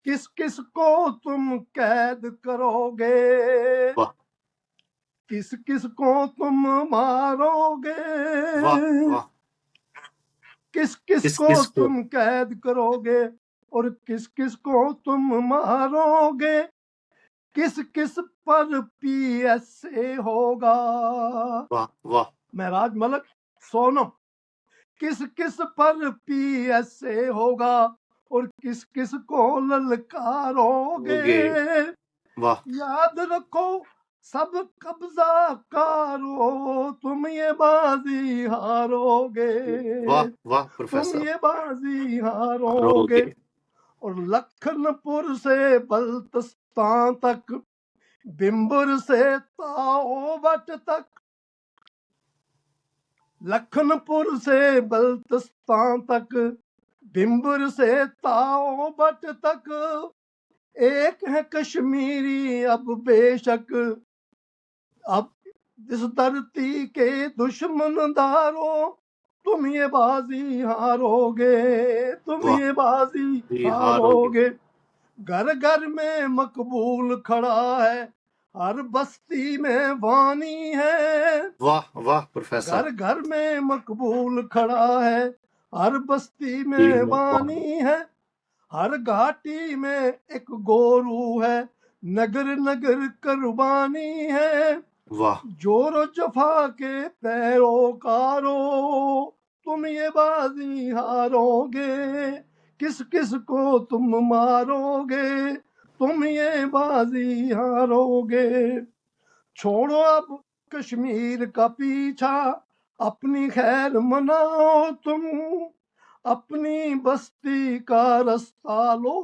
کس کس کو تم قید کرو گے، واہ کس کس کو تم مارو گے، واہ واہ، کس کس کس کو کس کو، تم قید کرو گے اور کس کس کو تم مارو گے، کس کس پر پی ایس اے ہوگا۔ واہ واہ، مہراج ملک سونم، کس کس پر پی ایس اے ہوگا اور کس کس کو للکارو گے، واہ یاد رکھو سب قبضہ کارو، تم یہ بازی ہارو گے، واہ واہ تم پروفیسر، یہ بازی ہارو ہارو گے۔ گے، اور لکھن پور سے بلتستان تک، بمبر سے تاؤ بٹ تک، لکھن پور سے بلتستان تک، بمبر سے تاؤ بٹ تک، ایک ہے کشمیری اب بے شک، اب اس دھرتی کے دشمن دارو، تم یہ بازی ہارو گے، تم واہ یہ بازی جی ہارو ہارو گے، گے۔ گھر گھر میں مقبول کھڑا ہے، ہر بستی میں وانی ہے، واہ واہ پروفیسر، گھر گھر میں مقبول کھڑا ہے، ہر بستی میں جی وانی ہے، ہر گھاٹی میں ایک گورو ہے، نگر نگر قربانی ہے، واہ جور و جفا کے پیروکارو، تم یہ بازی ہارو گے، کس کس کو تم مارو گے، تم یہ بازی ہارو گے۔ چھوڑو اب کشمیر کا پیچھا، اپنی خیر مناؤ تم، اپنی بستی کا رستہ لو،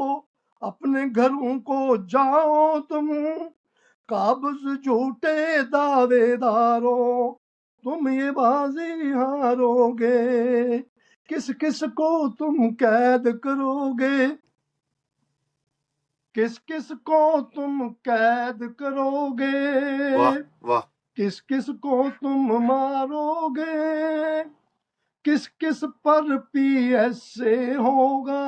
اپنے گھروں کو جاؤ تم، قابض جھوٹے دعوے دارو، تم یہ بازی ہارو گے، کس کس کو تم قید کرو گے، کس کس کو تم قید کرو گے، واہ واہ، کس کس کو تم مارو گے، کس کس پر پی ایس اے ہوگا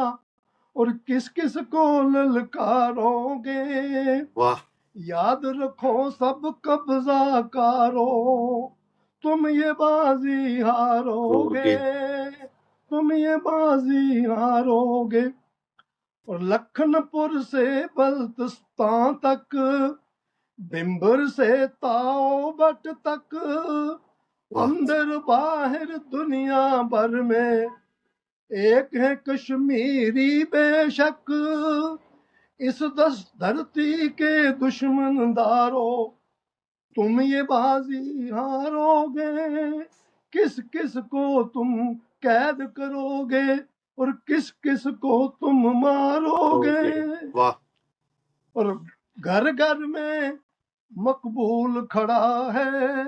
اور کس کس کو للکارو گے، واہ یاد رکھو سب قبضہ کارو، تم یہ بازی ہارو گے، تم یہ بازی ہارو گے۔ اور لکھن پور سے بلتستان تک، بمبر سے تاؤ بٹ تک، واہ اندر باہر دنیا بھر میں ایک ہے کشمیری بے شک، اس دھرتی کے دشمن دارو، تم یہ بازی ہارو گے، کس کس کو تم قید کرو گے اور کس کس کو تم مارو گے۔ واہ اور گھر گھر میں مقبول کھڑا ہے،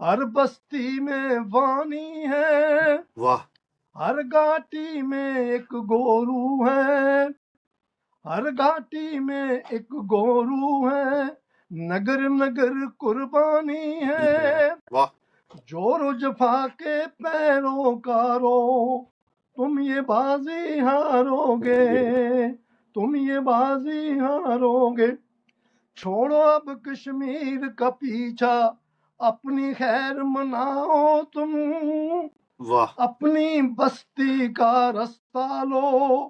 ہر بستی میں وانی ہے، واہ ہر گھاٹی میں ایک گورو ہے، ہر گھاٹی میں ایک گورو ہے، نگر نگر قربانی ہے، واہ جور و جفا کے پیروکارو، تم یہ بازی ہارو گے، تم یہ بازی ہارو گے۔ چھوڑو اب کشمیر کا پیچھا، اپنی خیر مناؤ تم، واہ اپنی بستی کا رستہ لو،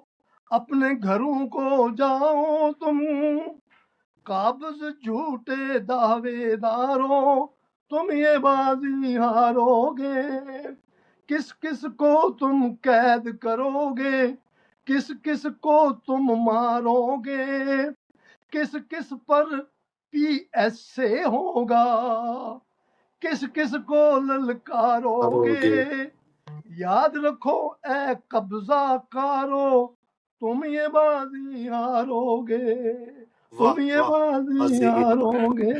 اپنے گھروں کو جاؤ تم، قابض جھوٹے دعوے دارو، تم یہ بازی ہارو گے، کس کس کو تم قید کرو گے، کس کس کو تم مارو گے، کس کس پر پی ایس اے ہوگا، کس کس کو للکارو گے، یاد رکھو اے قبضہ کارو، تم یہ بازی ہارو گے، تم یہ بازی ہارو گے۔